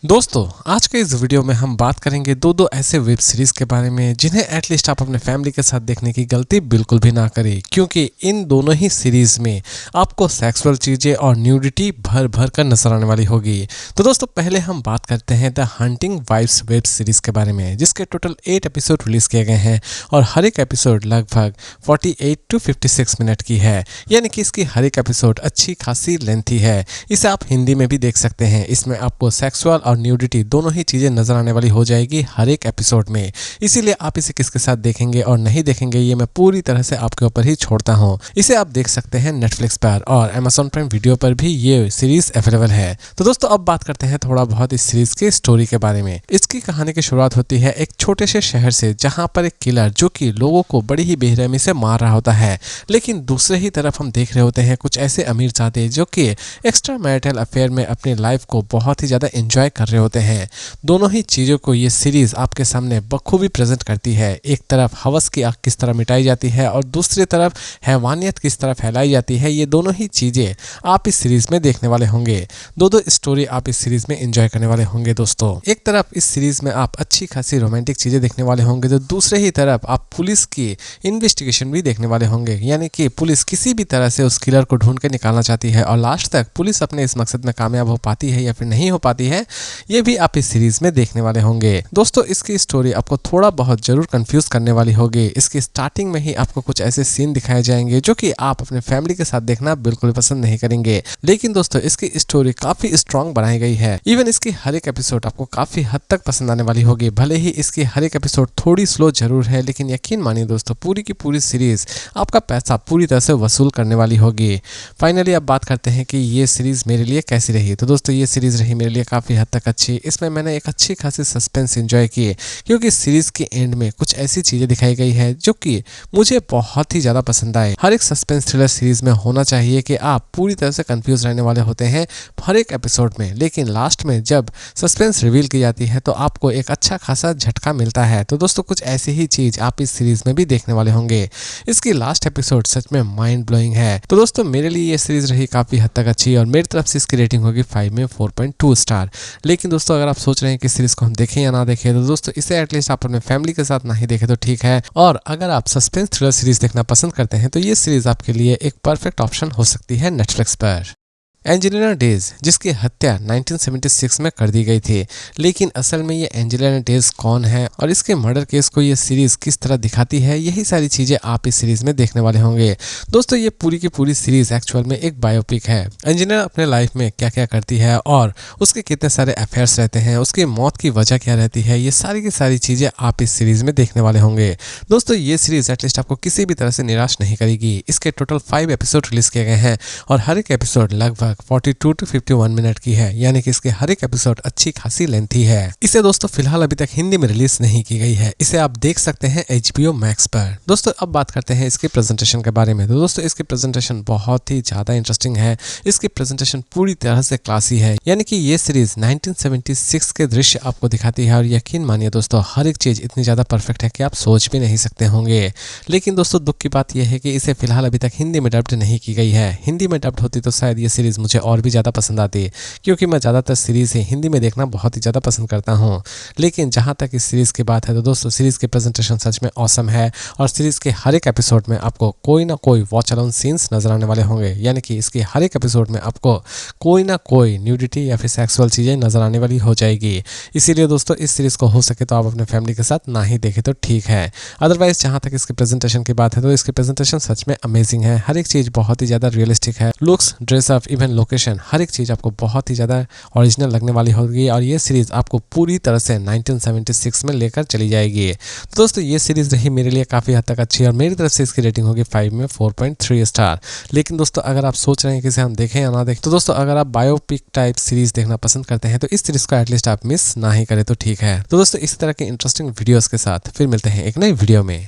दोस्तों आज के इस वीडियो में हम बात करेंगे दो ऐसे वेब सीरीज के बारे में जिन्हें एटलीस्ट आप अपने फैमिली के साथ देखने की गलती बिल्कुल भी ना करें, क्योंकि इन दोनों ही सीरीज में आपको सेक्सुअल चीजें और न्यूडिटी भर भर कर नजर आने वाली होगी। तो दोस्तों पहले हम बात करते हैं the hunting wives web series के बारे में, जिसके टोटल 8 एपिसोड रिलीज किए गए हैं और हर एक एपिसोड लगभग 48 to 56 मिनट की है, यानी कि इसकी हर एक एपिसोड अच्छी खासी लेंथी है। इसे आप हिंदी में भी देख सकते हैं। इसमें आपको सेक्सुअल और न्यूडिटी दोनों ही चीजें नजर आने वाली हो जाएगी हर एक एपिसोड में। इसीलिए आप इसे किसके साथ देखेंगे और नहीं देखेंगे ये मैं पूरी तरह से आपके ऊपर ही छोड़ता हूं। इसे आप देख सकते हैं नेटफ्लिक्स पर और Amazon प्राइम वीडियो पर भी ये सीरीज अवेलेबल है। तो दोस्तों अब बात करते हैं थोड़ा बहुत इस सीरीज की स्टोरी के बारे में। इसकी कहानी की शुरुआत होती है एक छोटे से शहर से, जहां पर एक किलर जो कि लोगों को बड़ी ही बेरहमी से मार रहा होता है, लेकिन दूसरे ही तरफ हम देख रहे होते हैं कुछ ऐसे अमीरजादे जो कि एक्स्ट्रा मैरिटल अफेयर में अपनी लाइफ को बहुत ही ज्यादा एंजॉय कर रहे होते हैं। दोनों ही चीजों को ये सीरीज आपके सामने बखूबी प्रेजेंट करती है। एक तरफ हवस की आग किस तरह मिटाई जाती है और दूसरी तरफ हैवानियत किस तरह फैलाई जाती है, ये दोनों ही चीजें आप इस सीरीज में देखने वाले होंगे। दो स्टोरी आप इस सीरीज में एंजॉय करने वाले होंगे। दोस्तों एक तरफ इस सीरीज में आप अच्छी खासी रोमांटिक चीजें देखने वाले होंगे, तो दूसरे ही तरफ आप पुलिस की इन्वेस्टिगेशन भी देखने वाले होंगे, यानी कि पुलिस किसी भी तरह से उस किलर को ढूंढ के निकालना चाहती है और लास्ट तक पुलिस अपने इस मकसद में कामयाब हो पाती है या फिर नहीं हो पाती है, ये भी आप इस सीरीज में देखने वाले होंगे। दोस्तों इसकी स्टोरी आपको थोड़ा बहुत जरूर कंफ्यूज करने वाली होगी। इसकी स्टार्टिंग में ही आपको कुछ ऐसे सीन दिखाए जाएंगे जो कि आप अपने फैमिली के साथ देखना बिल्कुल पसंद नहीं करेंगे, लेकिन दोस्तों इसकी स्टोरी काफी स्ट्रांग बनाई गई है। इवन इसकी हर एक एपिसोड आपको काफी हद तक पसंद आने वाली होगी। भले ही इसकी हर एक एपिसोड थोड़ी स्लो जरूर है, लेकिन यकीन मानिए दोस्तों पूरी की पूरी सीरीज आपका पैसा पूरी तरह से वसूल करने वाली होगी। फाइनली अब बात करते हैं कि ये सीरीज मेरे लिए कैसी रही। तो दोस्तों ये सीरीज रही मेरे लिए काफी हद तक अच्छी। इसमें मैंने एक अच्छी खासी सस्पेंस एंजॉय की, क्योंकि सीरीज के एंड में कुछ ऐसी चीजें दिखाई गई है जो कि मुझे बहुत ही ज्यादा पसंद आए। हर एक सस्पेंस थ्रिलर सीरीज में होना चाहिए कि आप पूरी तरह से कंफ्यूज रहने वाले होते हैं हर एक एपिसोड में, लेकिन लास्ट में जब सस्पेंस रिवील की जाती है तो आपको एक अच्छा खासा झटका मिलता है। तो दोस्तों कुछ ऐसी ही चीज आप इस सीरीज में भी देखने वाले होंगे। इसकी लास्ट एपिसोड सच में माइंड ब्लोइंग है। तो दोस्तों मेरे लिए ये सीरीज रही काफी हद तक अच्छी और मेरी तरफ से इसकी रेटिंग होगी 5 में 4.2 स्टार। लेकिन दोस्तों अगर आप सोच रहे हैं कि सीरीज को हम देखें या ना देखें, तो दोस्तों इसे एटलीस्ट आप अपने फैमिली के साथ ना ही देखें तो ठीक है। और अगर आप सस्पेंस थ्रिलर सीरीज देखना पसंद करते हैं तो ये सीरीज आपके लिए एक परफेक्ट ऑप्शन हो सकती है नेटफ्लिक्स पर। एंजेलिना डेज, जिसकी हत्या 1976 में कर दी गई थी, लेकिन असल में ये एंजेलिना डेज कौन है और इसके मर्डर केस को ये सीरीज किस तरह दिखाती है, यही सारी चीजें आप इस सीरीज में देखने वाले होंगे। दोस्तों ये पूरी की पूरी सीरीज एक्चुअल में एक बायोपिक है। एंजेलिना अपने लाइफ में क्या क्या करती है और उसके कितने सारे अफेयर्स रहते हैं, उसकी मौत की वजह क्या रहती है, ये सारी की सारी चीजें आप इस सीरीज में देखने वाले होंगे। दोस्तों ये सीरीज एटलीस्ट आपको किसी भी तरह से निराश नहीं करेगी। इसके टोटल 5 एपिसोड रिलीज किए गए हैं और हर एक एपिसोड लगभग 42 to 51 मिनट की है, यानी कि इसके हर एक एपिसोड अच्छी खासी लेंथी है। इसे दोस्तों फिलहाल अभी तक हिंदी में रिलीज नहीं की गई है। इसे आप देख सकते हैं HBO Max पर। दोस्तों अब बात करते हैं इसके प्रेजेंटेशन के बारे में। तो दोस्तों इसकी प्रेजेंटेशन बहुत ही ज्यादा इंटरेस्टिंग है। इसकी प्रेजेंटेशन पूरी तरह से क्लासी है, यानी कि ये सीरीज 1976 के दृश्य आपको दिखाती है और यकीन मानिए दोस्तों हर एक चीज इतनी ज्यादा परफेक्ट है कि आप सोच भी नहीं सकते होंगे। लेकिन दोस्तों दुख की बात यह है कि इसे फिलहाल अभी तक हिंदी में डब्ड नहीं की गई है। हिंदी में डब्ड होती तो शायद ये सीरीज मुझे और भी ज्यादा पसंद आती है, क्योंकि मैं ज्यादातर सीरीज ही हिंदी में देखना बहुत ही ज्यादा पसंद करता हूं। लेकिन जहां तक इस सीरीज की बात है तो दोस्तों सीरीज के प्रेजेंटेशन सच में ऑसम है और सीरीज के हर एक एपिसोड में आपको कोई ना कोई वॉच अलोन सीन्स नजर आने वाले होंगे, यानी कि इसके हर एक एपिसोड में आपको कोई ना कोई न्यूडिटी या फिर सेक्सुअल चीजें नजर आने वाली हो जाएगी। इसीलिए दोस्तों इस सीरीज को हो सके तो आप अपने फैमिली के साथ ना ही देखें तो ठीक है। अदरवाइज जहां तक इसके प्रेजेंटेशन की बात है तो इसकी प्रेजेंटेशन सच में अमेजिंग है। हर एक चीज बहुत ही ज्यादा रियलिस्टिक है। लुक्स, ड्रेसअप, इवन लोकेशन, हर एक चीज आपको बहुत ही ज्यादा ओरिजिनल लगने वाली होगी और ये सीरीज आपको पूरी तरह से 1976 में लेकर चली जाएगी। तो दोस्तों ये सीरीज रही मेरे लिए काफी हद तक अच्छी और मेरी तरफ से इसकी रेटिंग होगी 5 में 4.3 स्टार। लेकिन दोस्तों अगर आप सोच रहे हैं कि इसे हम देखें या ना देखें, तो दोस्तों अगर आप बायोपिक टाइप सीरीज देखना पसंद करते हैं तो इस सीरीज को एटलीस्ट आप मिस ना ही करें तो ठीक है। तो दोस्तों इसी तरह के इंटरेस्टिंग वीडियोस के साथ फिर मिलते हैं एक नई वीडियो में।